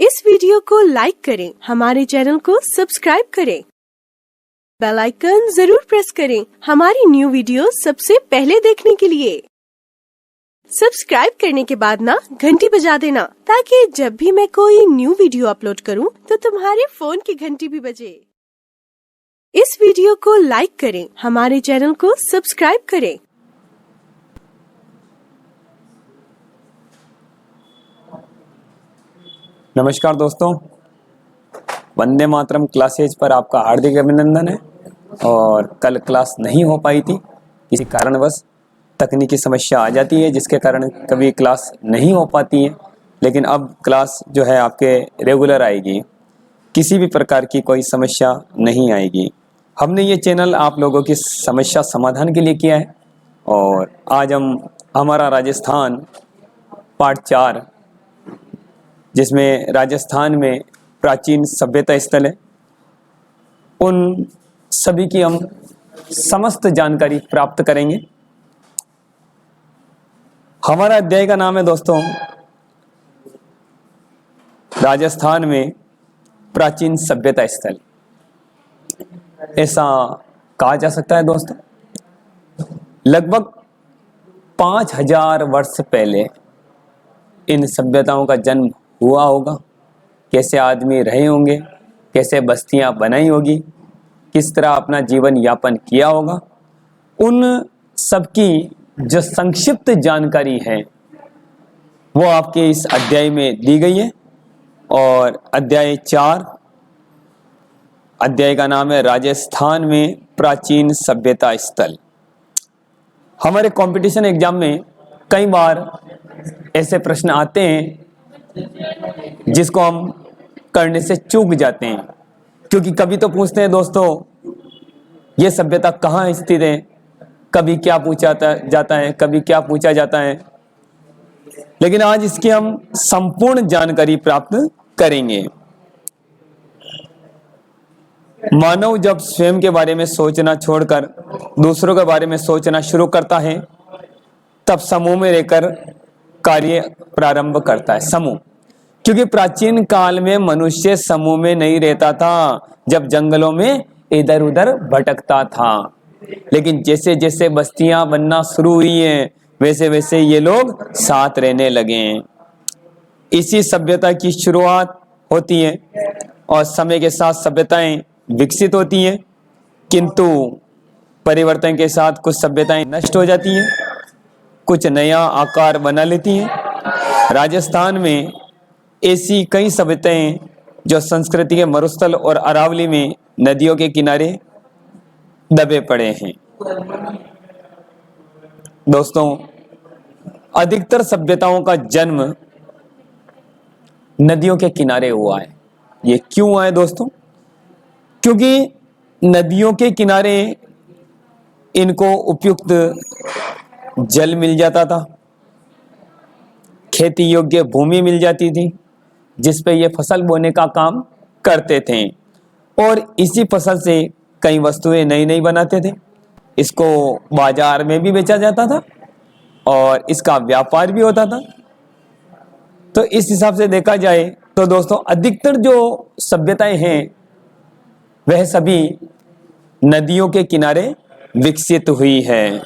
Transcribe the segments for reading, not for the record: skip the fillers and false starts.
इस वीडियो को लाइक करें, हमारे चैनल को सब्सक्राइब करें, बेल आइकन जरूर प्रेस करें हमारी न्यू वीडियो सबसे पहले देखने के लिए। सब्सक्राइब करने के बाद ना घंटी बजा देना, ताकि जब भी मैं कोई न्यू वीडियो अपलोड करूं तो तुम्हारे फोन की घंटी भी बजे। इस वीडियो को लाइक करें, हमारे चैनल को सब्सक्राइब करें। नमस्कार दोस्तों, वंदे मातरम क्लासेज पर आपका हार्दिक अभिनंदन है। और कल क्लास नहीं हो पाई थी, किसी कारणवश तकनीकी समस्या आ जाती है जिसके कारण कभी क्लास नहीं हो पाती है, लेकिन अब क्लास जो है आपके रेगुलर आएगी, किसी भी प्रकार की कोई समस्या नहीं आएगी। हमने ये चैनल आप लोगों की समस्या समाधान के लिए किया है और आज हमारा राजस्थान पार्ट 4, जिसमें राजस्थान में प्राचीन सभ्यता स्थल है, उन सभी की हम समस्त जानकारी प्राप्त करेंगे। हमारा अध्याय का नाम है दोस्तों राजस्थान में प्राचीन सभ्यता स्थल। ऐसा कहा जा सकता है दोस्तों, लगभग 5000 वर्ष पहले इन सभ्यताओं का जन्म हुआ होगा। कैसे आदमी रहे होंगे, कैसे बस्तियां बनाई होगी, किस तरह अपना जीवन यापन किया होगा, उन सबकी जो संक्षिप्त जानकारी है वो आपके इस अध्याय में दी गई है। और अध्याय 4, अध्याय का नाम है राजस्थान में प्राचीन सभ्यता स्थल। हमारे कंपटीशन एग्जाम में कई बार ऐसे प्रश्न आते हैं जिसको हम करने से चूक जाते हैं, क्योंकि कभी तो पूछते हैं दोस्तों ये सभ्यता कहाँ स्थित है, कभी क्या पूछा जाता है, कभी क्या पूछा जाता है, लेकिन आज इसकी हम संपूर्ण जानकारी प्राप्त करेंगे। मानव जब स्वयं के बारे में सोचना छोड़कर दूसरों के बारे में सोचना शुरू करता है, तब समूह में रहकर कार्य प्रारंभ करता है। समूह, क्योंकि प्राचीन काल में मनुष्य समूह में नहीं रहता था, जब जंगलों में इधर उधर भटकता था। लेकिन जैसे जैसे बस्तियां बनना शुरू हुई हैं, वैसे वैसे ये लोग साथ रहने लगे हैं। इसी सभ्यता की शुरुआत होती है और समय के साथ सभ्यताएं विकसित होती हैं, किंतु परिवर्तन के साथ कुछ सभ्यताएं नष्ट हो जाती हैं, कुछ नया आकार बना लेती हैं। राजस्थान में ऐसी कई सभ्यताएं जो संस्कृति के मरुस्थल और अरावली में नदियों के किनारे दबे पड़े हैं। दोस्तों, अधिकतर सभ्यताओं का जन्म नदियों के किनारे हुआ है। ये क्यों हुआ है दोस्तों? क्योंकि नदियों के किनारे इनको उपयुक्त जल मिल जाता था, खेती योग्य भूमि मिल जाती थी, जिस पे ये फसल बोने का काम करते थे और इसी फसल से कई वस्तुएं नई नई बनाते थे। इसको बाजार में भी बेचा जाता था और इसका व्यापार भी होता था। तो इस हिसाब से देखा जाए तो दोस्तों, अधिकतर जो सभ्यताएं हैं वह सभी नदियों के किनारे विकसित हुई है।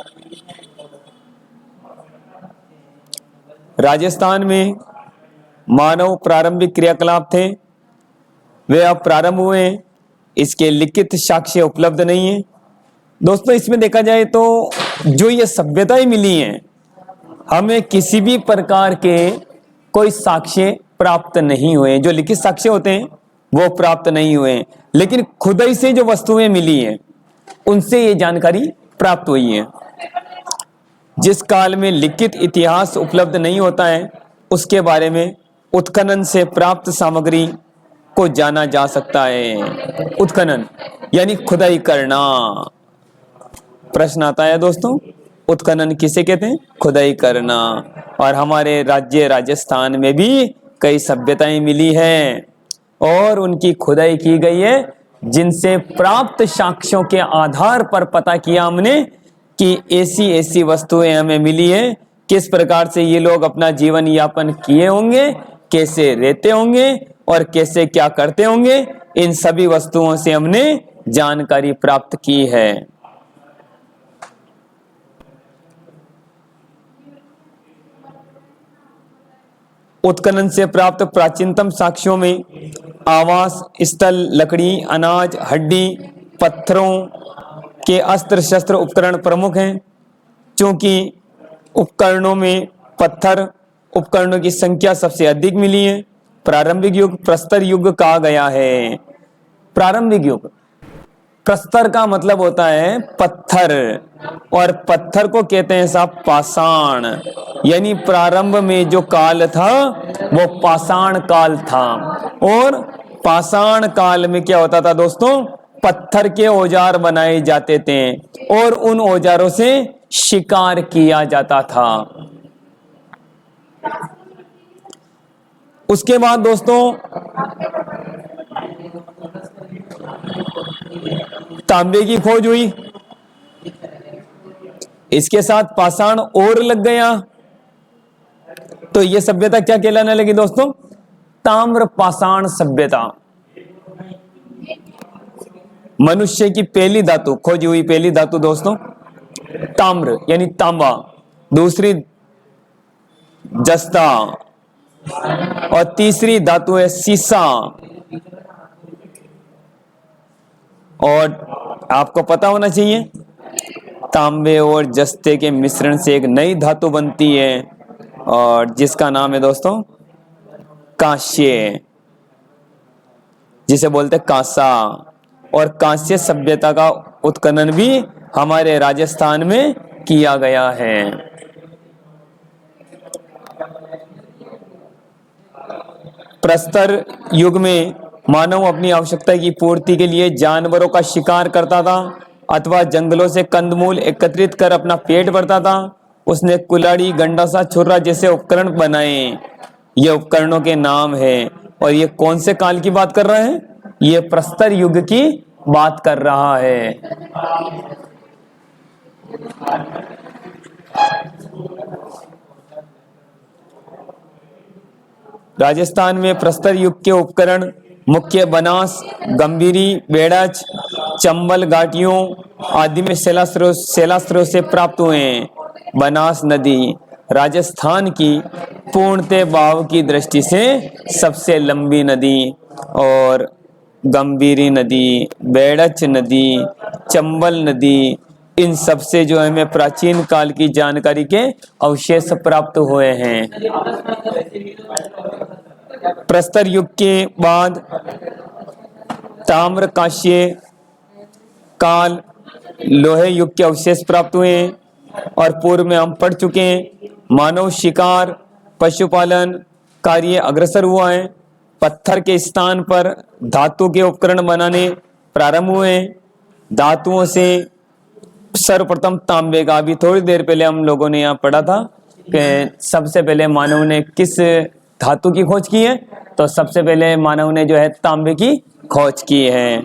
राजस्थान में मानव प्रारंभिक क्रियाकलाप थे, वे अब प्रारंभ हुए हैं। इसके लिखित साक्ष्य उपलब्ध नहीं है। दोस्तों, इसमें देखा जाए तो जो ये सभ्यताएं मिली हैं, हमें किसी भी प्रकार के कोई साक्ष्य प्राप्त नहीं हुए। जो लिखित साक्ष्य होते हैं वो प्राप्त नहीं हुए, लेकिन खुदाई से जो वस्तुएं मिली हैं उनसे ये जानकारी प्राप्त हुई है। जिस काल में लिखित इतिहास उपलब्ध नहीं होता है, उसके बारे में उत्खनन से प्राप्त सामग्री को जाना जा सकता है। उत्खनन यानी खुदाई करना। प्रश्न आता है दोस्तों, उत्खनन किसे कहते हैं? खुदाई करना। और हमारे राज्य राजस्थान में भी कई सभ्यताएं मिली हैं और उनकी खुदाई की गई है, जिनसे प्राप्त साक्ष्यों के आधार पर पता किया हमने कि ऐसी ऐसी वस्तुएं हमें मिली है, किस प्रकार से ये लोग अपना जीवन यापन किए होंगे, कैसे रहते होंगे, और कैसे क्या करते होंगे, इन सभी वस्तुओं से हमने जानकारी प्राप्त की है। उत्खनन से प्राप्त प्राचीनतम साक्ष्यों में आवास स्थल, लकड़ी, अनाज, हड्डी, पत्थरों के अस्त्र शस्त्र उपकरण प्रमुख हैं। चूंकि उपकरणों में पत्थर उपकरणों की संख्या सबसे अधिक मिली है, प्रारंभिक युग प्रस्तर युग कहा गया है। प्रारंभिक युग, प्रस्तर का मतलब होता है पत्थर, और पत्थर को कहते हैं साहब पाषाण, यानी प्रारंभ में जो काल था वो पाषाण काल था। और पाषाण काल में क्या होता था दोस्तों, पत्थर के औजार बनाए जाते थे और उन औजारों से शिकार किया जाता था। उसके बाद दोस्तों तांबे की खोज हुई, इसके साथ पाषाण और लग गया, तो यह सभ्यता क्या कहलाने लगी दोस्तों, ताम्र पाषाण सभ्यता। मनुष्य की पहली धातु खोजी हुई, पहली धातु दोस्तों ताम्र यानी तांबा, दूसरी जस्ता, और तीसरी धातु है सीसा। और आपको पता होना चाहिए तांबे और जस्ते के मिश्रण से एक नई धातु बनती है, और जिसका नाम है दोस्तों कांस्य, जिसे बोलते कांसा। और कांस्य सभ्यता का उत्खनन भी हमारे राजस्थान में किया गया है। प्रस्तर युग में मानव अपनी आवश्यकता की पूर्ति के लिए जानवरों का शिकार करता था अथवा जंगलों से कंदमूल एकत्रित कर अपना पेट भरता था। उसने कुल्हाड़ी, गंडासा, छुरा जैसे उपकरण बनाए। ये उपकरणों के नाम है, और ये कौन से काल की बात कर रहे हैं, ये प्रस्तर युग की बात कर रहा है। राजस्थान में प्रस्तर युग के उपकरण मुख्य बनास, गंभीरी, बेड़च, चंबल, घाटियों आदि में शैलास्त्रों से प्राप्त हुए हैं। बनास नदी राजस्थान की पूर्णतः बहाव की दृष्टि से सबसे लंबी नदी, और गंभीरी नदी, बेड़च नदी, चंबल नदी, इन सब से जो है हमें प्राचीन काल की जानकारी के अवशेष प्राप्त हुए हैं। प्रस्तर युग के बाद ताम्र कांस्य काल, लोहे युग के अवशेष प्राप्त हुए हैं, और पूर्व में हम पढ़ चुके हैं मानव शिकार, पशुपालन कार्य अग्रसर हुआ है। पत्थर के स्थान पर धातु के उपकरण बनाने प्रारंभ हुए। धातुओं से सर्वप्रथम तांबे का, अभी थोड़ी देर पहले हम लोगों ने यहाँ पढ़ा था कि सबसे पहले मानव ने किस धातु की खोज की है, तो सबसे पहले मानव ने जो है तांबे की खोज की है।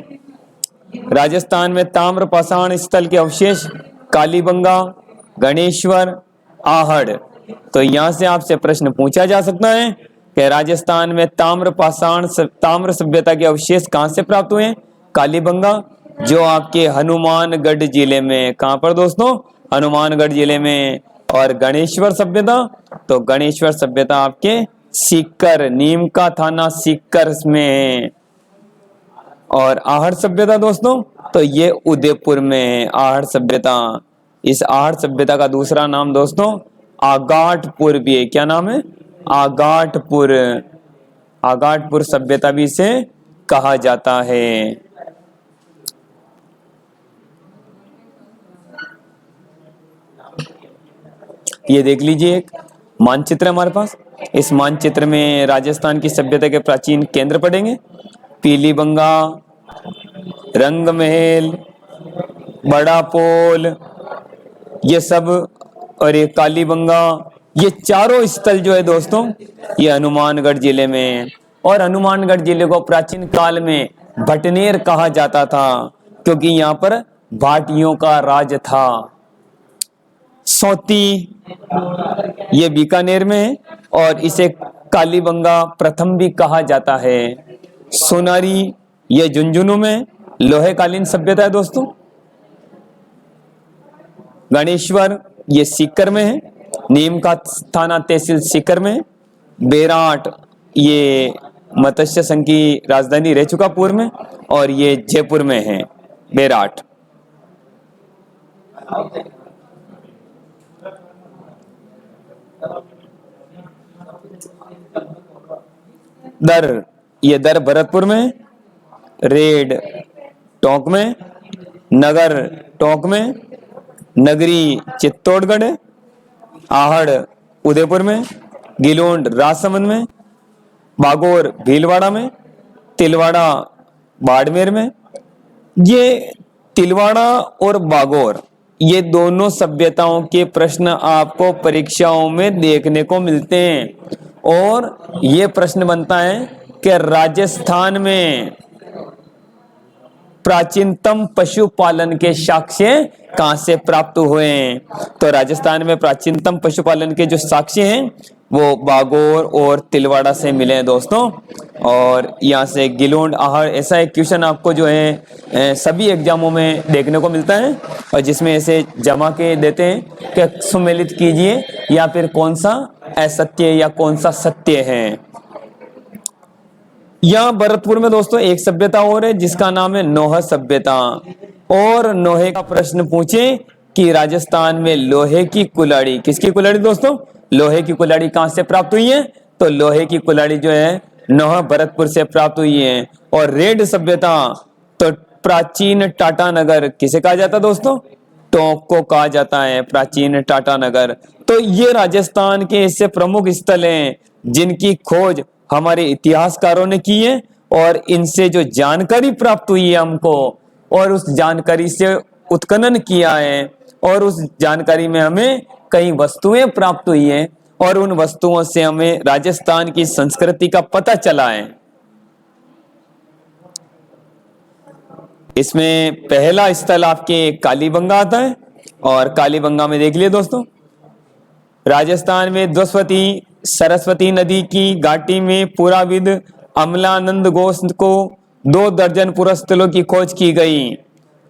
राजस्थान में ताम्र पाषाण स्थल के अवशेष कालीबंगा, गणेश्वर, आहड़। तो यहाँ से आपसे प्रश्न पूछा जा सकता है कि राजस्थान में ताम्र पाषाण ताम्र सभ्यता के अवशेष कहाँ से प्राप्त हुए हैं। कालीबंगा जो आपके हनुमानगढ़ जिले में, कहाँ पर दोस्तों, हनुमानगढ़ जिले में। और गणेश्वर सभ्यता, तो गणेश्वर सभ्यता आपके सीकर, नीम का थाना सीकर में है। और आहड़ सभ्यता दोस्तों, तो ये उदयपुर में है आहड़ सभ्यता। इस आहड़ सभ्यता का दूसरा नाम दोस्तों आगाटपुर भी है। क्या नाम है, आगाटपुर। आगाटपुर सभ्यता भी इसे कहा जाता है। ये देख लीजिए, एक मानचित्र हमारे पास। इस मानचित्र में राजस्थान की सभ्यता के प्राचीन केंद्र पड़ेंगे। पीलीबंगा, रंग महल, बड़ा पोल, ये सब, और ये कालीबंगा, ये चारों स्थल जो है दोस्तों ये हनुमानगढ़ जिले में। और हनुमानगढ़ जिले को प्राचीन काल में भटनेर कहा जाता था, क्योंकि यहाँ पर भाटियों का राज था। सौती ये बीकानेर में है, और इसे कालीबंगा प्रथम भी कहा जाता है। सोनारी ये झुंझुनू में लोहे कालीन सभ्यता है दोस्तों। गणेश्वर ये सीकर में है, नीम का थाना तहसील सीकर में है। बेराट ये मत्स्य संघ की राजधानी रह चुका पूर्व में, और ये जयपुर में है बेराट। दर ये दर भरतपुर में, रेड टोंक में, नगर टोंक में, नगरी चित्तौड़गढ़, आहड़ उदयपुर में, गिलोंड राजसमंद में, बागोर भीलवाड़ा में, तिलवाड़ा बाड़मेर में। ये तिलवाड़ा और बागोर ये दोनों सभ्यताओं के प्रश्न आपको परीक्षाओं में देखने को मिलते हैं। और ये प्रश्न बनता है कि राजस्थान में प्राचीनतम पशुपालन के साक्ष्य कहां से प्राप्त हुए हैं। तो राजस्थान में प्राचीनतम पशुपालन के जो साक्ष्य हैं वो बागोर और तिलवाड़ा से मिले हैं दोस्तों। और यहाँ से गिलोंड आहड़, ऐसा एक क्वेश्चन आपको जो है सभी एग्जामों में देखने को मिलता है, और जिसमें ऐसे जमा के देते हैं कि सुमेलित कीजिए या फिर कौन सा असत्य या कौन सा सत्य है। यहाँ भरतपुर में दोस्तों एक सभ्यता और है जिसका नाम है नोह सभ्यता। और नोहे का प्रश्न पूछे कि राजस्थान में लोहे की कुल्हाड़ी, किसकी कुल्हाड़ी दोस्तों, लोहे की कुल्हाड़ी कहां से प्राप्त हुई है। तो लोहे की कुल्हाड़ी जो है नोह भरतपुर से प्राप्त हुई है। और रेड सभ्यता तो प्राचीन टाटानगर किसे कहा जाता है दोस्तों, टोंक को कहा जाता है, प्राचीन टाटानगर। तो ये राजस्थान के ऐसे प्रमुख स्थल हैं जिनकी खोज हमारे इतिहासकारों ने की है, और इनसे जो जानकारी प्राप्त हुई है हमको, और उस जानकारी से उत्खनन किया है, और उस जानकारी में हमें कई वस्तुएं प्राप्त हुई हैं, और उन वस्तुओं से हमें राजस्थान की संस्कृति का पता चला है। इसमें पहला स्थल आपके कालीबंगा आता है। और कालीबंगा में देख लिए दोस्तों, राजस्थान में द्वस्वती सरस्वती नदी की घाटी में पुराविद अमलानंद घोष को 2 दर्जन पुरस्थलों की खोज की गई।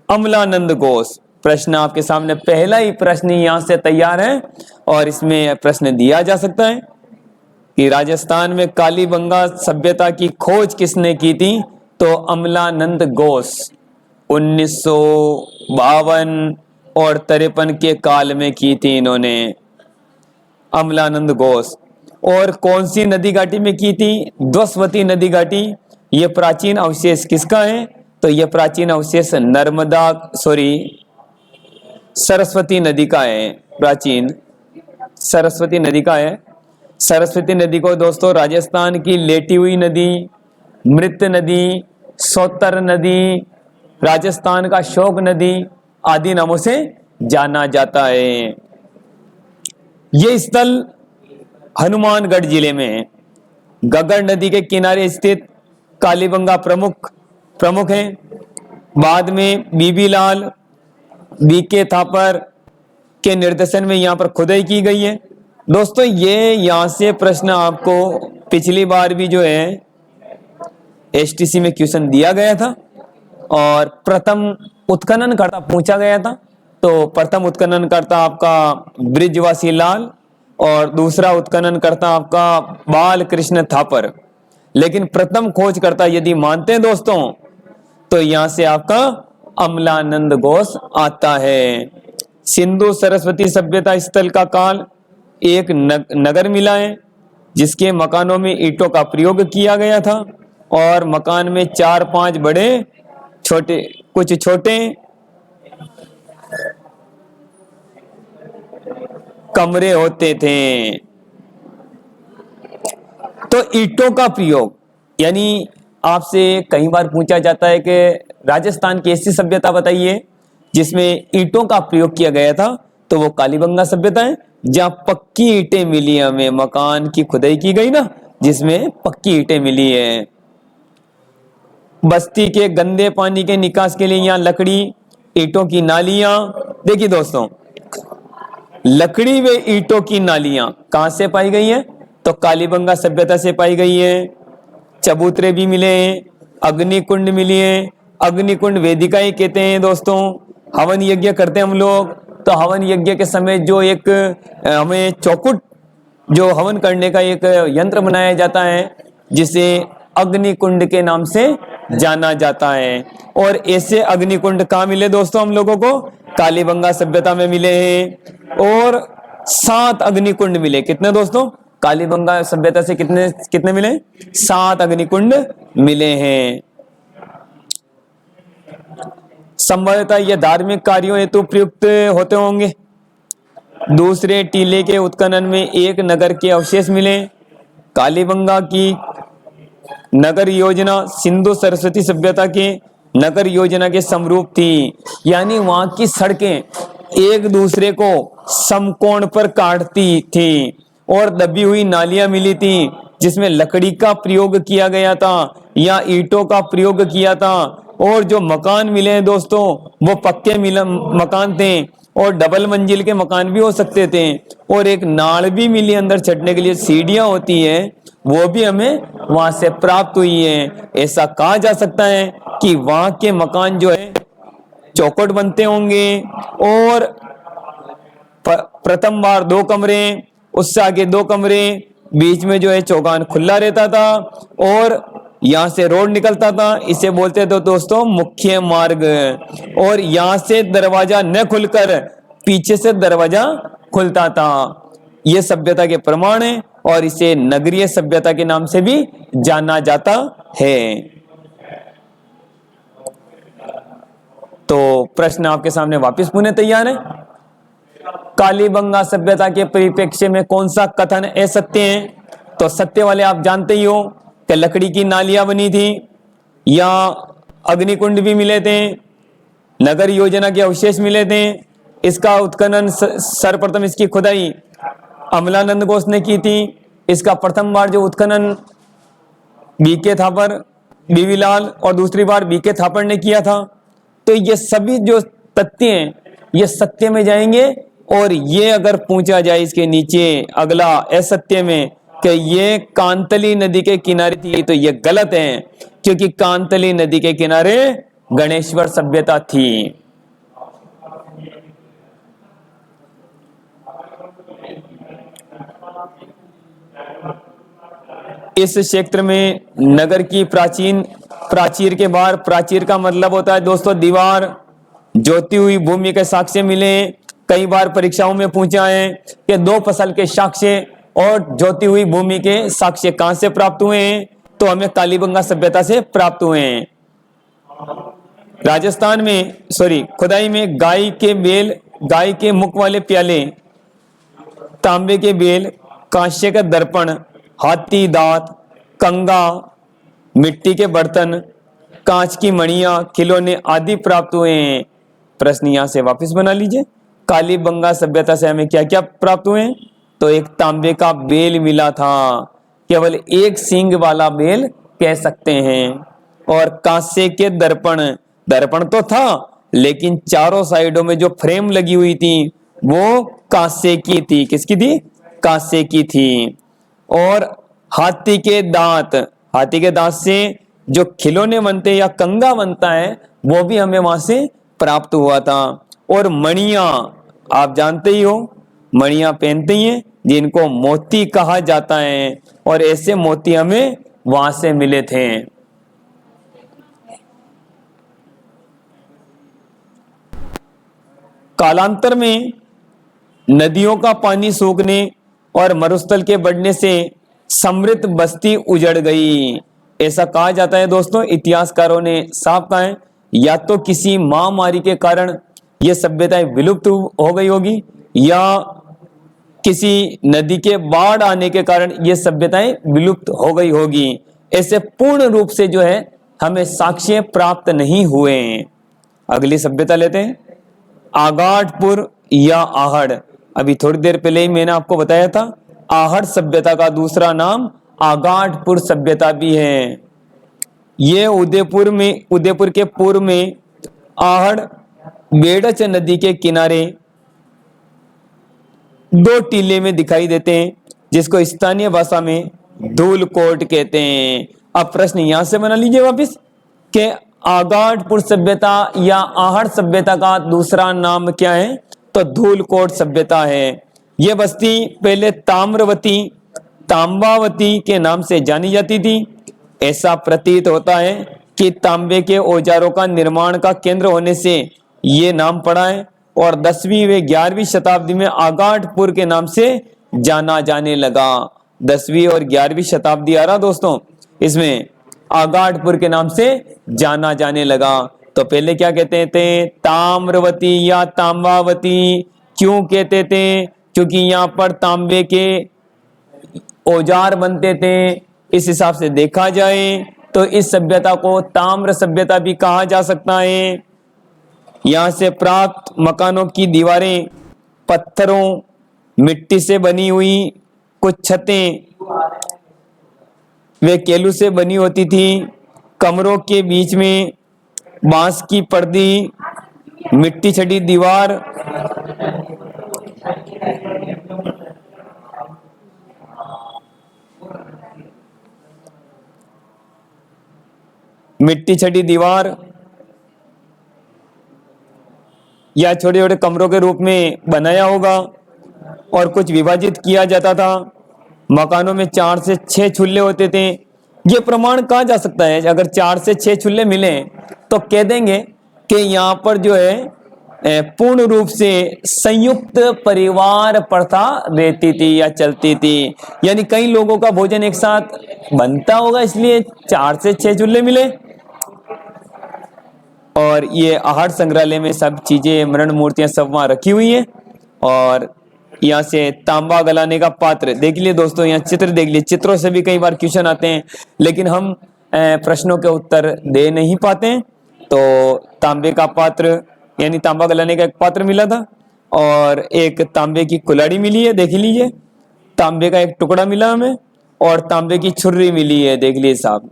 अमलानंद घोष प्रश्न आपके सामने, पहला ही प्रश्न यहां से तैयार है, और इसमें प्रश्न दिया जा सकता है कि राजस्थान में कालीबंगा सभ्यता की खोज किसने की थी। तो अमलानंद घोष 1952 और 53 के काल में की थी इन्होंने, अमलानंद घोष। और कौन सी नदी घाटी में की थी, द्वस्वती नदी घाटी। ये प्राचीन अवशेष किसका है, तो ये प्राचीन अवशेष सरस्वती नदी का है, प्राचीन सरस्वती नदी का है। सरस्वती नदी को दोस्तों राजस्थान की लेटी हुई नदी, मृत नदी, सोतर नदी, राजस्थान का शोक नदी आदि नामों से जाना जाता है। ये स्थल हनुमानगढ़ जिले में गगर नदी के किनारे स्थित कालीबंगा प्रमुख है। बाद में बीबी लाल बीके थापर के निर्देशन में यहाँ पर खुदाई की गई है। दोस्तों ये यहाँ से प्रश्न आपको पिछली बार भी जो है एसटीसी में क्वेश्चन दिया गया था, और प्रथम उत्खननकर्ता पूछा गया था। तो प्रथम उत्खननकर्ता आपका बृजवासी लाल, और दूसरा उत्खननकर्ता आपका बाल कृष्ण थापर। लेकिन प्रथम खोजकर्ता यदि मानते हैं दोस्तों, तो यहां से आपका अमलानंद घोष आता है। सिंधु सरस्वती सभ्यता स्थल का काल एक नगर मिला है, जिसके मकानों में ईंटों का प्रयोग किया गया था, और मकान में 4-5 बड़े कुछ छोटे कमरे होते थे। तो ईंटों का प्रयोग, यानी आपसे कई बार पूछा जाता है कि राजस्थान की ऐसी सभ्यता बताइए जिसमें ईंटों का प्रयोग किया गया था, तो वो कालीबंगा सभ्यता है, जहां पक्की ईंटें मिली हमें, मकान की खुदाई की गई ना जिसमें पक्की ईंटें मिली है। बस्ती के गंदे पानी के निकास के लिए यहाँ लकड़ी, ईंटों की नालियां। देखिए दोस्तों, लकड़ी व ईंटों की नालियां कहां से पाई गई है, तो कालीबंगा सभ्यता से पाई गई है। चबूतरे भी मिले हैं, अग्निकुंड मिली है। अग्निकुंड वेदिका ही कहते हैं दोस्तों। हवन यज्ञ करते हैं हम लोग, तो हवन यज्ञ के समय जो एक हमें चौकुट जो हवन करने का एक यंत्र बनाया जाता है, जिसे अग्निकुंड के नाम से जाना जाता है। और ऐसे अग्निकुंड कहाँ मिले दोस्तों हम लोगों को? कालीबंगा सभ्यता में मिले हैं। और 7 अग्निकुंड मिले। कितने दोस्तों? कालीबंगा सभ्यता से कितने कितने मिले? 7 अग्निकुंड मिले हैं। संभवतः ये धार्मिक कार्यों हेतु प्रयुक्त होते होंगे। दूसरे टीले के उत्खनन में एक नगर के अवशेष मिले। कालीबंगा की नगर योजना सिंधु सरस्वती सभ्यता के नगर योजना के समरूप थी, यानी वहां की सड़कें एक दूसरे को समकोण पर काटती थी और दबी हुई नालियां मिली थी जिसमें लकड़ी का प्रयोग किया गया था या ईंटों का प्रयोग किया था। और जो मकान मिले हैं दोस्तों, वो पक्के मकान थे और डबल मंजिल के मकान भी हो सकते थे। और एक नाड़ भी मिली अंदर चढ़ने के लिए, सीढ़ियां होती है, वो भी हमें वहां से प्राप्त हुई है। ऐसा कहा जा सकता है कि वहां के मकान जो है चौखट बनते होंगे और प्रथम बार 2 कमरे, उससे आगे 2 कमरे, बीच में जो है चौगान खुला रहता था और यहाँ से रोड निकलता था। इसे बोलते थे दोस्तों मुख्य मार्ग। और यहाँ से दरवाजा न खुलकर पीछे से दरवाजा खुलता था। ये सभ्यता के प्रमाण है और इसे नगरीय सभ्यता के नाम से भी जाना जाता है। तो प्रश्न आपके सामने वापस पुनः तैयार है। कालीबंगा सभ्यता के परिप्रेक्ष्य में कौन सा कथन असत्य है? तो सत्य वाले आप जानते ही हो कि लकड़ी की नालियां बनी थी या अग्निकुंड भी मिले थे, नगर योजना के अवशेष मिले थे। इसका उत्खनन सर्वप्रथम इसकी खुदाई अमलानंद घोष ने की थी। इसका प्रथम बार जो उत्खनन बीके थापर, बीवी लाल और दूसरी बार बीके थापर ने किया था। तो ये सभी जो तथ्य हैं ये सत्य में जाएंगे। और ये अगर पूछा जाए इसके नीचे अगला असत्य में कि ये कांतली नदी के किनारे थी, तो ये गलत है, क्योंकि कांतली नदी के किनारे गणेश्वर सभ्यता थी। इस क्षेत्र में नगर की प्राचीर के बाहर, प्राचीर का मतलब होता है दोस्तों दीवार, जोती हुई भूमि के साक्ष्य मिले। कई बार परीक्षाओं में पूछा है कि 2 फसल के साक्ष्य और जोती हुई भूमि के साक्ष्य कहां से प्राप्त हुए हैं? तो हमें कालीबंगा सभ्यता से प्राप्त हुए हैं। राजस्थान में खुदाई में गाय के मुख वाले प्याले, तांबे के बेल, कांस्य का दर्पण, हाथी दांत, कंगा, मिट्टी के बर्तन, कांच की मणियां, खिलौने आदि प्राप्त हुए हैं। प्रश्न यहां से वापस बना लीजिए। कालीबंगा सभ्यता से हमें क्या क्या प्राप्त हुए? तो एक तांबे का बेल मिला था, केवल एक सींग वाला बेल कह सकते हैं। और कांसे के दर्पण तो था, लेकिन चारों साइडों में जो फ्रेम लगी हुई थी वो कांसे की थी। किसकी थी? कांसे की थी। और हाथी के दांत से जो खिलौने बनते या कंगा बनता है वो भी हमें वहां से प्राप्त हुआ था। और मणियां आप जानते ही हो, मणियां पहनते ही हैं जिनको मोती कहा जाता है, और ऐसे मोती हमें वहां से मिले थे। कालांतर में नदियों का पानी सूखने और मरुस्थल के बढ़ने से समृद्ध बस्ती उजड़ गई। ऐसा कहा जाता है दोस्तों, इतिहासकारों ने साफ कहा है, या तो किसी महामारी के कारण यह सभ्यताएं विलुप्त हो गई होगी, या किसी नदी के बाढ़ आने के कारण यह सभ्यताएं विलुप्त हो गई होगी। ऐसे पूर्ण रूप से जो है हमें साक्ष्य प्राप्त नहीं हुए। अगली सभ्यता लेते हैं, आगाटपुर या आहड़। अभी थोड़ी देर पहले ही मैंने आपको बताया था, आहड़ सभ्यता का दूसरा नाम आगाटपुर सभ्यता भी है। ये उदयपुर के पूर्व में आहड़ बेड़च नदी के किनारे 2 टीले में दिखाई देते हैं। जिसको स्थानीय भाषा में धूलकोट कहते हैं। अब प्रश्न यहां से बना लीजिए वापिस कि आगाटपुर सभ्यता या आहड़ सभ्यता का दूसरा नाम क्या है, तो धूलकोट सभ्यता है। यह बस्ती पहले ताम्रवती, तांबावती के नाम से जानी जाती थी। ऐसा प्रतीत होता है कि तांबे के औजारों का निर्माण का केंद्र होने से ये नाम पड़ा है और 10वीं व 11वीं शताब्दी में आगाटपुर के नाम से जाना जाने लगा। 10वीं और 11वीं शताब्दी आ रहा दोस्तों, इसमें आगाटपुर के नाम से जाना जाने लगा। तो पहले क्या कहते थे, ताम्रवती या तांबावती। क्यों कहते थे, क्योंकि यहाँ पर तांबे के औजार बनते थे। इस हिसाब से देखा जाए तो इस सभ्यता को ताम्र सभ्यता भी कहा जा सकता है। यहाँ से प्राप्त मकानों की दीवारें पत्थरों, मिट्टी से बनी हुई, कुछ छतें वे केलू से बनी होती थी। कमरों के बीच में बांस की पर्दी, मिट्टी छड़ी दीवार, मिट्टी छड़ी दीवार या छोटे छोटे कमरों के रूप में बनाया होगा और कुछ विभाजित किया जाता था। मकानों में 4 से 6 चूल्हे होते थे। ये प्रमाण कहा जा सकता है, अगर 4 से 6 चूल्हे मिले तो कह देंगे कि यहाँ पर जो है पूर्ण रूप से संयुक्त परिवार प्रथा रहती थी या चलती थी, यानी कई लोगों का भोजन एक साथ बनता होगा, इसलिए 4 से 6 चूल्हे मिले। और ये आहड़ संग्रहालय में सब चीजें, मरण मूर्तियां सब वहां रखी हुई हैं। और यहाँ से तांबा गलाने का पात्र देख लिए दोस्तों, यहाँ चित्र देख लिए। चित्रों से भी कई बार क्वेश्चन आते हैं, लेकिन हम प्रश्नों के उत्तर दे नहीं पाते। तो तांबे का पात्र यानी तांबा गलाने का एक पात्र मिला था और एक तांबे की कुल्हाड़ी मिली है, देख लीजिए। तांबे का एक टुकड़ा मिला हमें और तांबे की छुर्री मिली है, देख लीजिए साहब।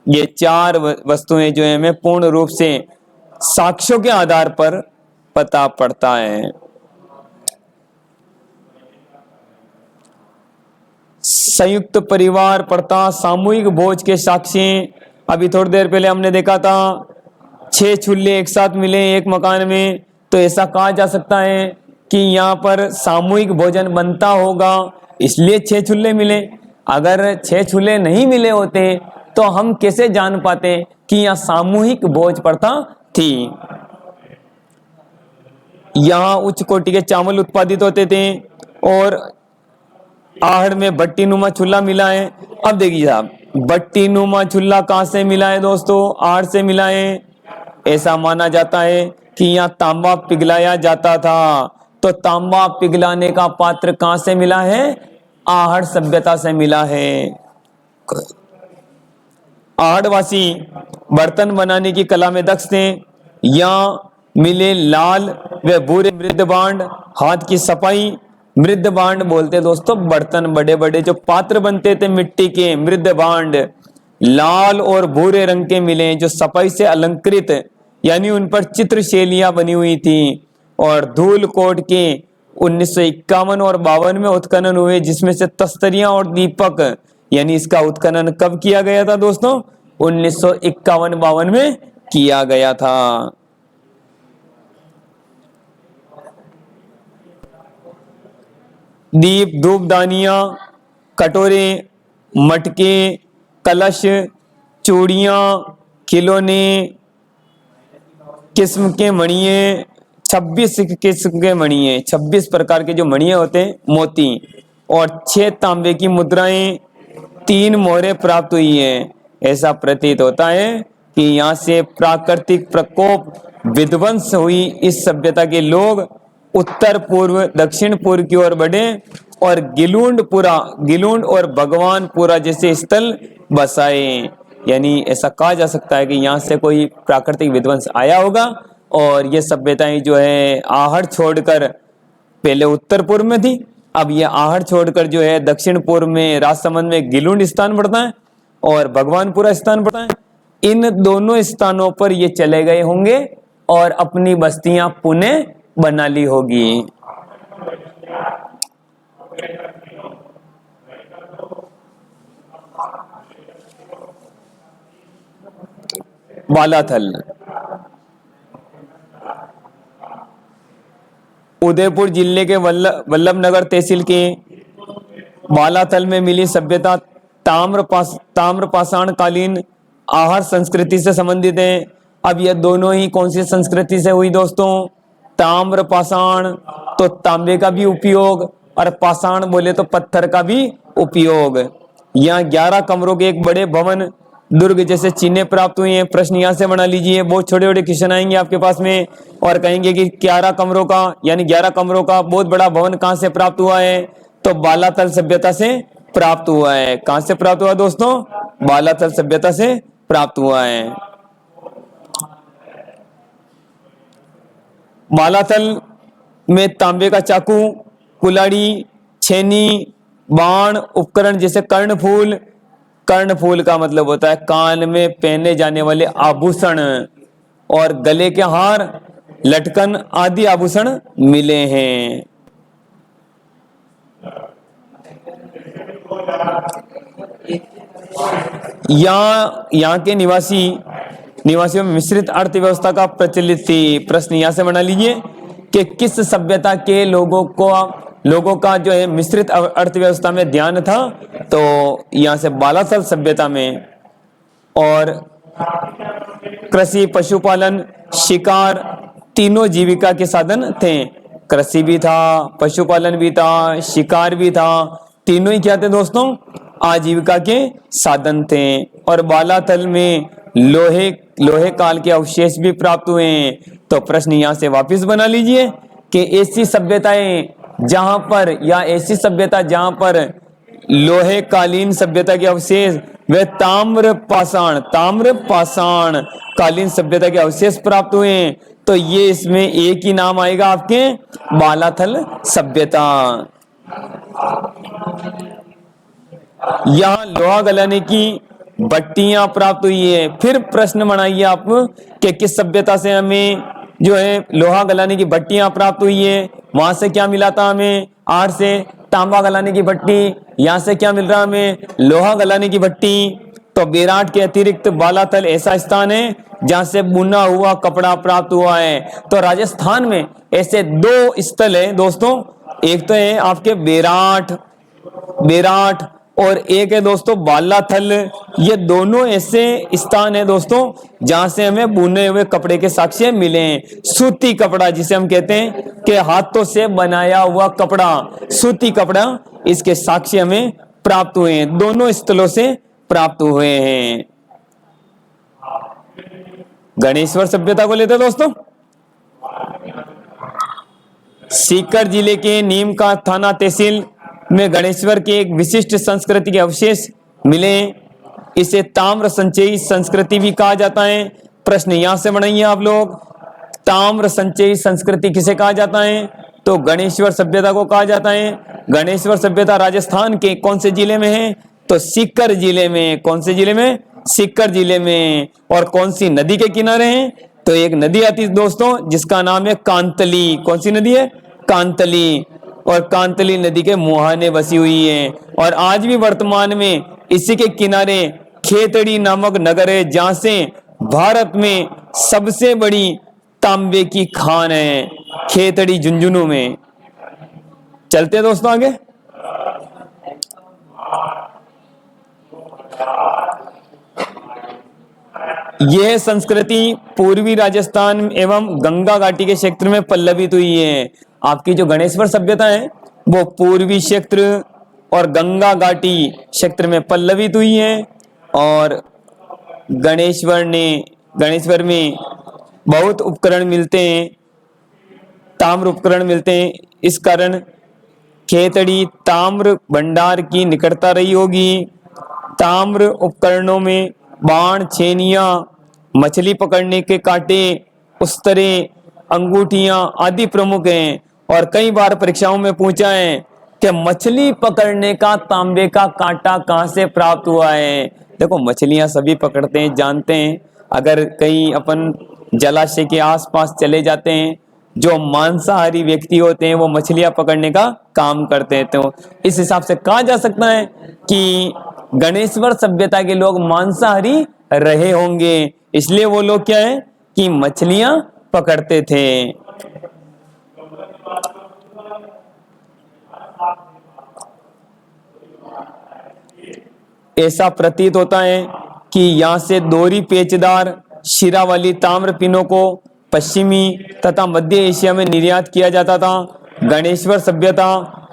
ये 4 वस्तुएं जो है हमें पूर्ण रूप से साक्ष्यों के आधार पर पता पड़ता है। संयुक्त परिवार प्रथा, सामूहिक भोज के साक्ष्य अभी थोड़ी देर पहले हमने देखा था। 6 चूल्हे एक साथ मिले एक मकान में, तो ऐसा कहा जा सकता है कि यहाँ पर सामूहिक भोजन बनता होगा, इसलिए 6 चूल्हे मिले। अगर 6 चूल्हे नहीं मिले होते तो हम कैसे जान पाते कि यहाँ सामूहिक भोज प्रथा थी। यहाँ उच्च कोटि के चावल उत्पादित होते थे और आहड़ में भट्टी नुमा चूल्हा मिला है। अब देखिए साहब, भट्टी नुमा चूल्हा कहाँ से मिला है दोस्तों, आहड़ से मिला है। ऐसा माना जाता है कि यहाँ तांबा पिघलाया जाता था। तो तांबा पिघलाने का पात्र कहाँ से मिला है, आहड़ सभ्यता से मिला है। आहड़वासी बर्तन बनाने की कला में दक्ष थे। यहाँ मिले लाल व भूरे मृदभांड, हाथ की सफाई। मृदभांड बोलते दोस्तों बर्तन, बड़े बड़े जो पात्र बनते थे मिट्टी के, मृदभांड लाल और भूरे रंग के मिले, जो सफाई से अलंकृत, यानी उन पर चित्र शैलियां बनी हुई थी। और धूलकोट के 1951 और 52 में उत्खनन हुए, जिसमें से तस्तरियां और दीपक, यानी इसका उत्खनन कब किया गया था दोस्तों, 1951-52 में किया गया था। दीप, धूपदानियां, कटोरे, मटके, कलश, चूड़ियां, खिलौने, किस्म के मणिये, 26 किस्म के मणिये, 26 प्रकार के जो मणिये होते हैं, मोती, और 6 तांबे की मुद्राएं, 3 मोहरें प्राप्त हुई हैं। ऐसा प्रतीत होता है कि यहाँ से प्राकृतिक प्रकोप विध्वंस हुई इस सभ्यता के लोग उत्तर पूर्व दक्षिण पूर्व की ओर बढ़े और गिलुंड और भगवानपुरा जैसे स्थल बसाए। यानी ऐसा कहा जा सकता है कि यहाँ से कोई प्राकृतिक विध्वंस आया होगा और ये सभ्यताएं जो है आहड़ छोड़कर, पहले उत्तर पूर्व में थी, अब ये आहड़ छोड़कर जो है दक्षिण पूर्व में राजसमंद में गिलुंड स्थान पड़ता है और भगवानपुरा स्थान पड़ता है। इन दोनों स्थानों पर ये चले गए होंगे और अपनी बस्तियां पुनः बना ली होगी। बालाथल। उदयपुर जिले के वल्लभनगर तहसील के बालाथल में मिली सभ्यता ताम्र पाषाण कालीन आहार संस्कृति से संबंधित है। अब ये दोनों ही कौन सी संस्कृति से हुई दोस्तों? ताम्र पाषाण तो तांबे का भी उपयोग, और पाषाण बोले तो पत्थर का भी उपयोग। यहाँ 11 कमरों के एक बड़े भवन दुर्ग जैसे चिन्ह प्राप्त हुए हैं। प्रश्न यहाँ से बना लीजिए, बहुत छोटे छोटे क्वेश्चन आएंगे आपके पास में और कहेंगे कि 11 कमरों का यानी 11 कमरों का बहुत बड़ा भवन कहाँ से प्राप्त हुआ है? तो बालाथल सभ्यता से प्राप्त हुआ है। कहाँ से प्राप्त हुआ दोस्तों? बालाथल सभ्यता से प्राप्त हुआ है। बालाथल में तांबे का चाकू, कुल्हाड़ी, छेनी, बाण, उपकरण जैसे कर्णफूल, कर्णफूल का मतलब होता है कान में पहने जाने वाले आभूषण, और गले के हार, लटकन आदि आभूषण मिले हैं। यहाँ के निवासियों में मिश्रित अर्थव्यवस्था का प्रचलित थी। प्रश्न यहाँ से बना लीजिए कि किस सभ्यता के लोगों का जो है मिश्रित अर्थव्यवस्था में ध्यान था? तो यहाँ से बालाथल सभ्यता में। और कृषि, पशुपालन, शिकार तीनों जीविका के साधन थे। कृषि भी था, पशुपालन भी था, शिकार भी था, तीनों ही क्या थे दोस्तों? आजीविका के साधन थे। और बालाथल में लोहे काल के अवशेष भी प्राप्त हुए हैं। तो प्रश्न यहाँ से वापस बना लीजिए कि ऐसी सभ्यताएं जहां पर या ऐसी सभ्यता जहां पर लोहे कालीन सभ्यता के अवशेष वे ताम्र पाषाण कालीन सभ्यता के अवशेष प्राप्त हुए हैं, तो ये इसमें एक ही नाम आएगा आपके, बालाथल सभ्यता। यहाँ लोहा गलाने की भट्टियां प्राप्त हुई है। फिर प्रश्न बनाइए आप कि किस सभ्यता से हमें जो है लोहा गलाने की भट्टियां प्राप्त हुई है? वहां से क्या मिला था हमें? आठ से तांबा गलाने की भट्टी। यहाँ से क्या मिल रहा हमें? लोहा गलाने की भट्टी। तो बेराट के अतिरिक्त बालाथल ऐसा स्थान है जहां से बुना हुआ कपड़ा प्राप्त हुआ है। तो राजस्थान में ऐसे 2 स्थल है दोस्तों, एक तो है आपके बेराट और एक है दोस्तों बालाथल। ये दोनों ऐसे स्थान है दोस्तों जहां से हमें बुने हुए कपड़े के साक्ष्य मिले हैं। सूती कपड़ा जिसे हम कहते हैं कि हाथों से बनाया हुआ कपड़ा, सूती कपड़ा, इसके साक्ष्य हमें प्राप्त हुए हैं, दोनों स्थलों से प्राप्त हुए हैं। गणेश्वर सभ्यता को लेते दोस्तों। सीकर जिले के नीम का थाना तहसील में गणेश्वर के एक विशिष्ट संस्कृति के अवशेष मिले। इसे ताम्र संचयी संस्कृति भी कहा जाता है। प्रश्न यहां से बनाइए आप लोग, ताम्र संचयी संस्कृति किसे कहा जाता है? तो गणेश्वर सभ्यता को कहा जाता है। गणेश्वर सभ्यता राजस्थान के कौन से जिले में है? तो सीकर जिले में। कौन से जिले में? सीकर जिले में। और कौन सी नदी के किनारे हैं? तो एक नदी आती है दोस्तों जिसका नाम है कांतली। कौन सी नदी है? कांतली। और कांतली नदी के मुहाने बसी हुई है। और आज भी वर्तमान में इसी के किनारे खेतड़ी नामक नगर है जहां से भारत में सबसे बड़ी तांबे की खान है, खेतड़ी झुंझुनू में। चलते हैं दोस्तों आगे। यह संस्कृति पूर्वी राजस्थान एवं गंगा घाटी के क्षेत्र में पल्लवित हुई है। आपकी जो गणेश्वर सभ्यता है वो पूर्वी क्षेत्र और गंगा घाटी क्षेत्र में पल्लवित हुई है। और गणेश्वर में बहुत उपकरण मिलते हैं, ताम्र उपकरण मिलते हैं। इस कारण खेतड़ी ताम्र भंडार की निकटता रही होगी। ताम्र उपकरणों में बाण, छेनियां, मछली पकड़ने के कांटे, उस्तरे, अंगूठियां आदि प्रमुख हैं। और कई बार परीक्षाओं में पूछा है कि मछली पकड़ने का तांबे का कांटा कहां से प्राप्त हुआ है? देखो मछलियां सभी पकड़ते हैं, जानते हैं। अगर कहीं अपन जलाशय के आसपास चले जाते हैं, जो मांसाहारी व्यक्ति होते हैं वो मछलियां पकड़ने का काम करते हैं। तो इस हिसाब से कहा जा सकता है कि गणेश्वर सभ्यता के लोग मांसाहारी रहे होंगे, इसलिए वो लोग क्या है कि मछलियां पकड़ते थे। ऐसा प्रतीत होता है कि यहाँ से दोहरी पेचदार शिरा वाली ताम्र पिनों को पश्चिमी तथा मध्य एशिया में निर्यात किया जाता था। गणेश्वर सभ्यता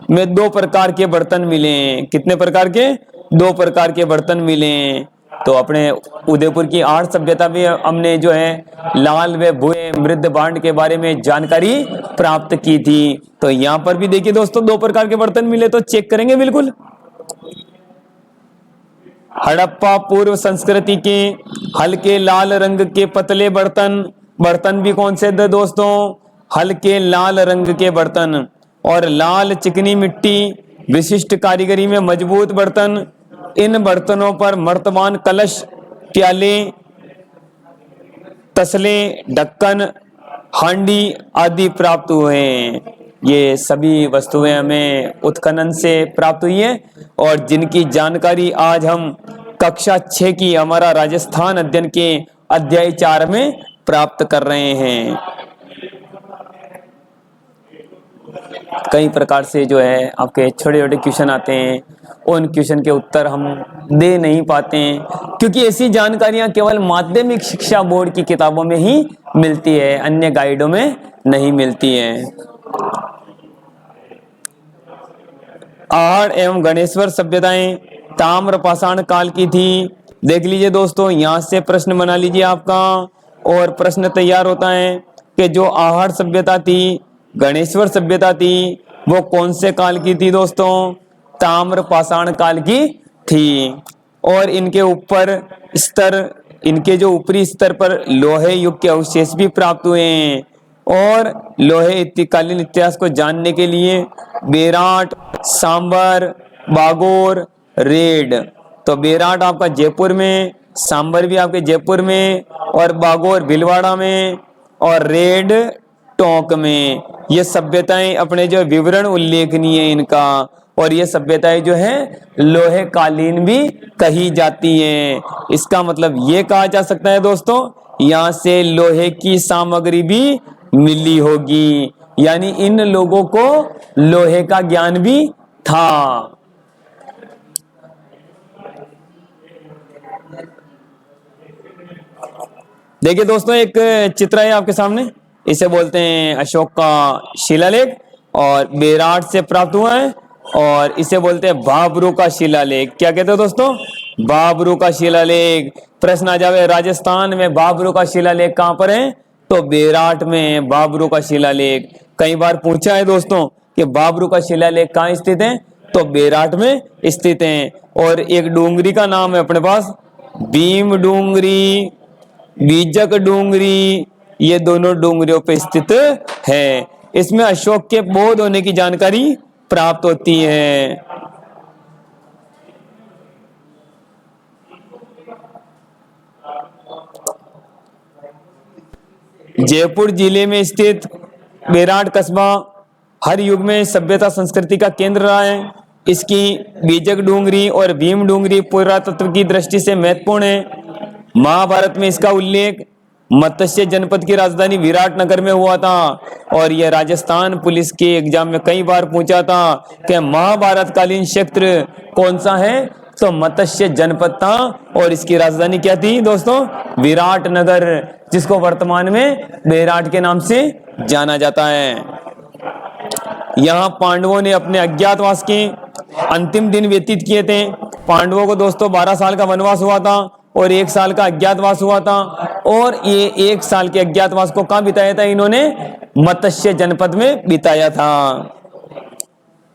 में 2 प्रकार के बर्तन मिले हैं। कितने प्रकार के? 2 प्रकार के बर्तन मिले हैं। तो अपने उदयपुर की आर्ट सभ्यता में हमने जो है लाल व भूरे मृद भांड के बारे में जानकारी प्राप्त की थी। तो यहाँ पर भी देखिए दोस्तों 2 प्रकार के बर्तन मिले, तो चेक करेंगे बिल्कुल। हड़प्पा पूर्व संस्कृति के हल्के लाल रंग के पतले बर्तन, बर्तन भी कौन से थे दोस्तों? हल्के लाल रंग के बर्तन। और लाल चिकनी मिट्टी विशिष्ट कारीगरी में मजबूत बर्तन। इन बर्तनों पर मर्तबान, कलश, प्याले, तसले, ढक्कन, हांडी आदि प्राप्त हुए हैं। ये सभी वस्तुएं हमें उत्खनन से प्राप्त हुई है और जिनकी जानकारी आज हम कक्षा 6 की हमारा राजस्थान अध्ययन के अध्याय 4 में प्राप्त कर रहे हैं। कई प्रकार से जो है आपके छोटे छोटे क्वेश्चन आते हैं, उन क्वेश्चन के उत्तर हम दे नहीं पाते हैं क्योंकि ऐसी जानकारियां केवल माध्यमिक शिक्षा बोर्ड की किताबों में ही मिलती है, अन्य गाइडों में नहीं मिलती है। आहड़ एवं गणेश्वर सभ्यताएं ताम्र पाषाण काल की थी। देख लीजिए दोस्तों, यहां से प्रश्न बना लीजिए आपका और प्रश्न तैयार होता है कि जो आहड़ सभ्यता थी, गणेश्वर सभ्यता थी, वो कौन से काल की थी दोस्तों? ताम्र पाषाण काल की थी। और इनके ऊपर स्तर, इनके जो ऊपरी स्तर पर लोहे युग के अवशेष भी प्राप्त हुए हैं। और लोहे कालीन इतिहास को जानने के लिए बेराट, सांबर, बागोर, रेड, तो बेराट आपका जयपुर में, सांबर भी आपके जयपुर में, और बागोर भीलवाड़ा में, और रेड टोंक में। ये सभ्यताएं अपने जो विवरण उल्लेखनीय है इनका, और ये सभ्यताएं जो है लोहे कालीन भी कही जाती हैं। इसका मतलब ये कहा जा सकता है दोस्तों, यहाँ से लोहे की सामग्री भी मिली होगी, यानी इन लोगों को लोहे का ज्ञान भी था। देखिए दोस्तों, एक चित्र है आपके सामने, इसे बोलते हैं अशोक का शिलालेख और बेराट से प्राप्त हुआ है, और इसे बोलते हैं बाबरू का शिलालेख। क्या कहते हो दोस्तों? बाबरू का शिलालेख। प्रश्न आ जावे राजस्थान में बाबरू का शिलालेख कहां पर है? तो बेराट में बाबरू का शिलालेख। कई बार पूछा है दोस्तों कि बाबरू का शिलालेख कहाँ स्थित है? तो बेराट में स्थित है। और एक डूंगरी का नाम है अपने पास, भीम डूंगरी, बीजक डूंगरी, ये दोनों डूंगरियों पे स्थित है। इसमें अशोक के बौद्ध होने की जानकारी प्राप्त होती है। जयपुर जिले में स्थित बेराट कस्बा हर युग में सभ्यता संस्कृति का केंद्र रहा है। इसकी बीजक डूंगरी और भीम डूंगरी पुरातत्व की दृष्टि से महत्वपूर्ण है। महाभारत में इसका उल्लेख मत्स्य जनपद की राजधानी विराटनगर में हुआ था, और यह राजस्थान पुलिस के एग्जाम में कई बार पूछा था कि महाभारत कालीन क्षेत्र कौन सा है? तो मत्स्य जनपद था, और इसकी राजधानी क्या थी दोस्तों? विराटनगर, जिसको वर्तमान में बेराट के नाम से जाना जाता है। यहाँ पांडवों ने अपने अज्ञातवास के अंतिम दिन व्यतीत किए थे। पांडवों को दोस्तों 12 साल का वनवास हुआ था और 1 साल का अज्ञातवास हुआ था, और ये 1 साल के अज्ञातवास को कहाँ बिताया था इन्होंने? मत्स्य जनपद में बिताया था।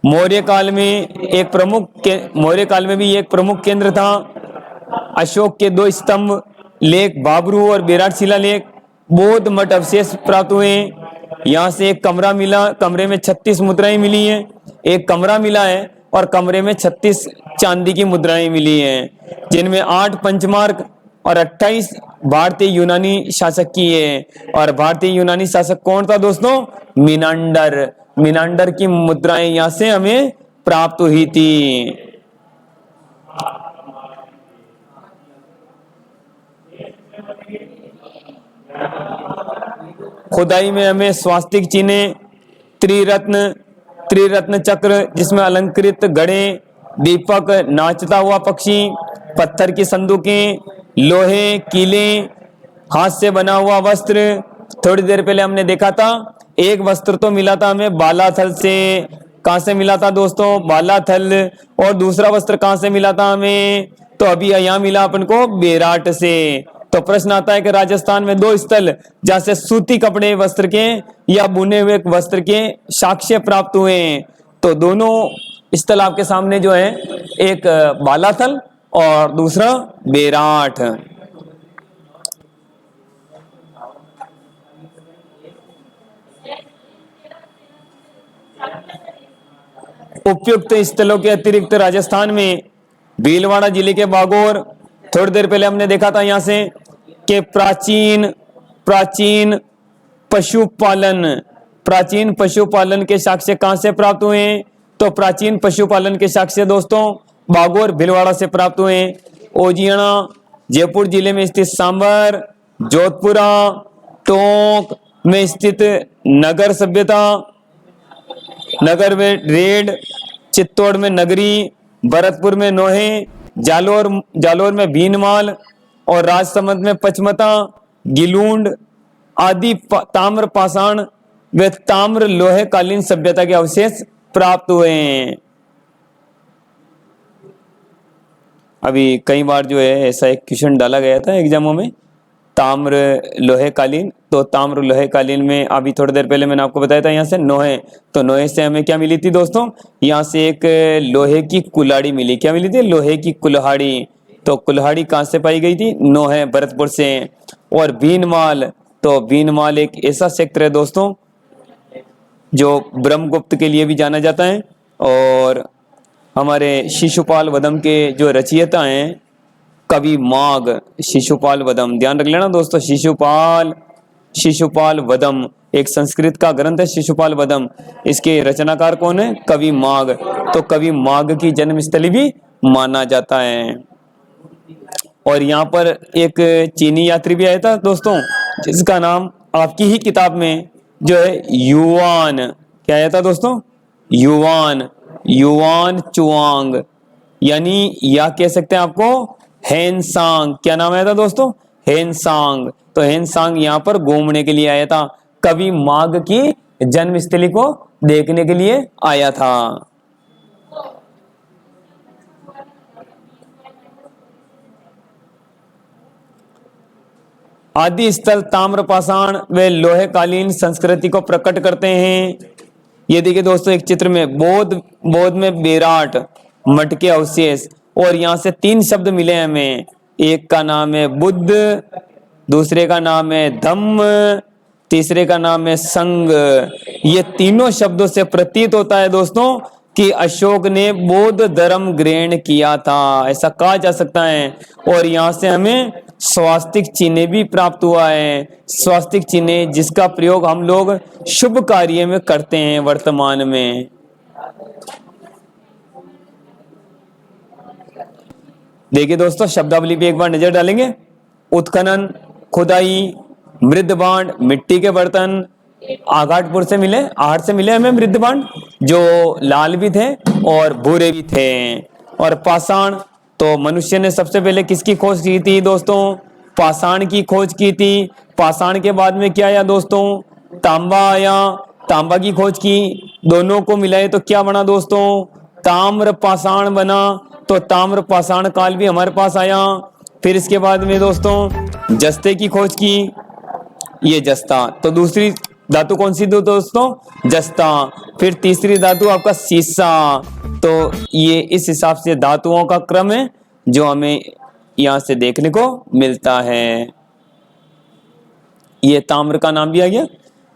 मौर्य काल में भी एक प्रमुख केंद्र था। अशोक के 2 स्तंभ लेख बाबरू और बेराट शिलालेख, बौद्ध मठ अवशेष प्राप्त हुए। यहाँ से एक कमरा मिला, कमरे में 36 मुद्राएं मिली हैं। एक कमरा मिला है और कमरे में 36 चांदी की मुद्राएं मिली हैं, जिनमें 8 पंचमार्क और 28 भारतीय यूनानी शासक की है। और भारतीय यूनानी शासक कौन था दोस्तों? मिनांडर। मिनांडर की मुद्राएं यहाँ से हमें प्राप्त हुई थी। खुदाई में हमें स्वास्तिक चिन्ह, त्रिरत्न चक्र जिसमें अलंकृत घड़े, दीपक, नाचता हुआ पक्षी, पत्थर की संदूकें, लोहे, कीले, हाथ से बना हुआ वस्त्र। थोड़ी देर पहले हमने देखा था एक वस्त्र तो मिला था हमें बालाथल से। कहां से मिला था दोस्तों? बालाथल। और दूसरा वस्त्र कहां से मिला था हमें? तो अभी यहाँ मिला अपन को बेराट से। तो प्रश्न आता है कि राजस्थान में दो स्थल जहां से सूती कपड़े वस्त्र के या बुने हुए वस्त्र के साक्ष्य प्राप्त हुए हैं। तो दोनों स्थल आपके सामने जो है, एक बालाथल और दूसरा बेराट। उपयुक्त स्थलों के अतिरिक्त राजस्थान में भीलवाड़ा जिले के बागोर, थोड़ी देर पहले हमने देखा था यहां से कि प्राचीन पशुपालन के साक्ष्य कहां से प्राप्त हुए हैं? तो प्राचीन पशुपालन के साक्ष्य दोस्तों बागोर भीलवाड़ा से प्राप्त हुए हैं। ओजियाना जयपुर जिले में स्थित सांबर, जोधपुरा टोंक में स्थित नगर सभ्यता, नगर में रेड, चित्तौड़ में नगरी, भरतपुर में नोहे, जालोर में भीनमाल और राजसमंद में पचमता, गिलूंड आदि ताम्र पाषाण व ताम्र लोहे कालीन सभ्यता के अवशेष प्राप्त हुए हैं। अभी कई बार जो है ऐसा एक क्वेश्चन डाला गया था एग्जामों में, ताम्र लोहे कालीन। तो ताम्र लोहे कालीन में अभी थोड़ी देर पहले मैंने आपको बताया था यहाँ से नोहे। तो नोहे से हमें क्या मिली थी दोस्तों? यहाँ से एक लोहे की कुल्हाड़ी मिली। क्या मिली थी? लोहे की कुल्हाड़ी। तो कुल्हाड़ी कहाँ से पाई गई थी? नोहे भरतपुर से। और भीनमाल, तो भीनमाल एक ऐसा क्षेत्र है दोस्तों जो ब्रह्मगुप्त के लिए भी जाना जाता है। और हमारे शिशुपाल वदम के जो रचयिता हैं कवि माघ, शिशुपाल वदम, ध्यान रख लेना दोस्तों, शिशुपाल वदम एक संस्कृत का ग्रंथ है, शिशुपाल वदम। इसके रचनाकार कौन है? कवि माघ। तो कवि माघ की जन्मस्थली भी माना जाता है। और यहाँ पर एक चीनी यात्री भी आया था दोस्तों, जिसका नाम आपकी ही किताब में जो है युवान, क्या आया था दोस्तों? युवान चुआंग, यानी या कह सकते हैं आपको हेनसांग। क्या नाम आया था दोस्तों? हेनसांग। तो हेनसांग यहाँ पर घूमने के लिए आया था, कवि माघ की जन्मस्थली को देखने के लिए आया था। आदि स्थल ताम्र पाषाण व लोहे कालीन संस्कृति को प्रकट करते हैं। ये देखिए दोस्तों एक चित्र में बौद्ध में बेराट मठ के अवशेष। और यहाँ से 3 शब्द मिले हमें, एक का नाम है बुद्ध, दूसरे का नाम है धम्म, तीसरे का नाम है संग। ये तीनों शब्दों से प्रतीत होता है दोस्तों कि अशोक ने बौद्ध धर्म ग्रहण किया था, ऐसा कहा जा सकता है। और यहाँ से हमें स्वास्तिक चिन्ह भी प्राप्त हुआ है। स्वास्तिक चिन्ह जिसका प्रयोग हम लोग शुभ कार्य में करते हैं वर्तमान में। देखिए दोस्तों शब्दावली पे एक बार नजर डालेंगे। उत्खनन, खुदाई, मृद भांड, मिट्टी के बर्तन, आघाटपुर से मिले, आहट से मिले हमें मृद भांड जो लाल भी थे और भूरे भी थे। और पाषाण, तो मनुष्य ने सबसे पहले किसकी खोज की थी दोस्तों? पाषाण की खोज की थी। पाषाण के बाद में क्या आया दोस्तों? तांबा आया, तांबा की खोज की। दोनों को मिलाए तो क्या बना दोस्तों? ताम्र पाषाण बना। तो ताम्र पाषाण काल भी हमारे पास आया। फिर इसके बाद में दोस्तों जस्ते की खोज की, ये जस्ता। तो दूसरी धातु कौन सी दोस्तों? जस्ता। फिर तीसरी धातु आपका सीसा। तो ये इस हिसाब से धातुओं का क्रम है जो हमें यहां से देखने को मिलता है। ये ताम्र का नाम भी आ गया।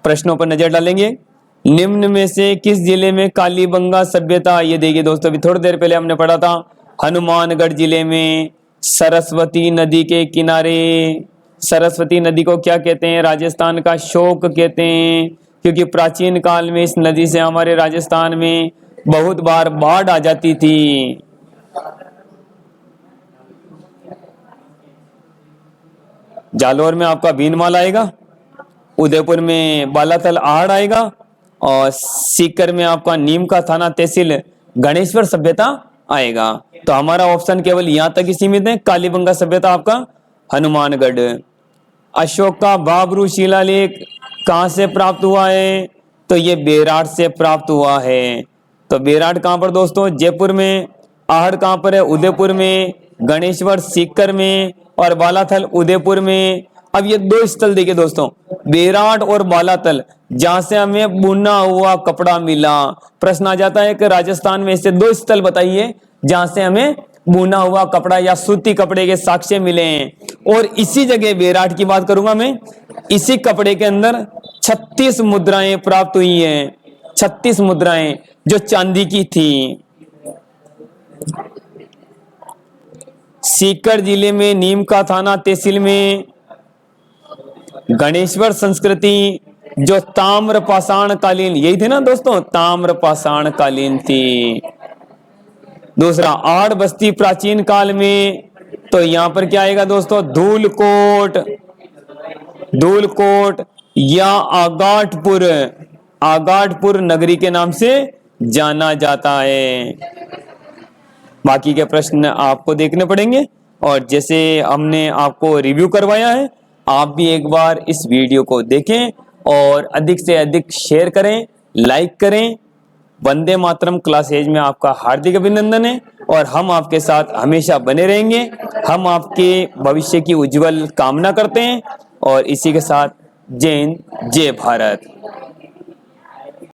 प्रश्नों पर नजर डालेंगे। निम्न में से किस जिले में कालीबंगा सभ्यता, ये देखिए दोस्तों अभी थोड़ी देर पहले हमने पढ़ा था, हनुमानगढ़ जिले में सरस्वती नदी के किनारे। सरस्वती नदी को क्या कहते हैं? राजस्थान का शोक कहते हैं, क्योंकि प्राचीन काल में इस नदी से हमारे राजस्थान में बहुत बार बाढ़ आ जाती थी। जालौर में आपका बीनमाल आएगा, उदयपुर में बालाथल आहड़ आएगा, और सीकर में आपका नीम का थाना तहसील गणेश्वर सभ्यता आएगा। तो हमारा ऑप्शन केवल यहाँ तक ही सीमित है, कालीबंगा सभ्यता आपका हनुमानगढ़। अशोक का बाबरू शिलालेख कहाँ से प्राप्त हुआ है? तो ये बेराट से प्राप्त हुआ है। तो बेराट कहाँ पर दोस्तों? जयपुर में। आहड़ कहाँ पर है? उदयपुर में। गणेश्वर सीकर में, और बालाथल उदयपुर में। अब ये दो स्थल देखिए दोस्तों, बेराट और बालाथल, जहां से हमें बुना हुआ कपड़ा मिला। प्रश्न आ जाता है कि राजस्थान में ऐसे दो स्थल बताइए जहां से हमें बुना हुआ कपड़ा या सूती कपड़े के साक्ष्य मिले हैं। और इसी जगह बेराट की बात करूंगा मैं, इसी कपड़े के अंदर 36 मुद्राएं प्राप्त हुई हैं, 36 मुद्राएं जो चांदी की थी। सीकर जिले में नीम का थाना तहसील में गणेश्वर संस्कृति जो ताम्र पाषाण कालीन, यही थे ना दोस्तों, ताम्र पाषाण कालीन थी। दूसरा, आहड़ बस्ती प्राचीन काल में, तो यहां पर क्या आएगा दोस्तों? धूलकोट, धूलकोट या आगाटपुर, आगाटपुर नगरी के नाम से जाना जाता है। बाकी के प्रश्न आपको देखने पड़ेंगे, और जैसे हमने आपको रिव्यू करवाया है, आप भी एक बार इस वीडियो को देखें और अधिक से अधिक शेयर करें, लाइक करें। वंदे मातरम क्लासेज में आपका हार्दिक अभिनंदन है, और हम आपके साथ हमेशा बने रहेंगे। हम आपके भविष्य की उज्जवल कामना करते हैं, और इसी के साथ जय हिंद, जय भारत।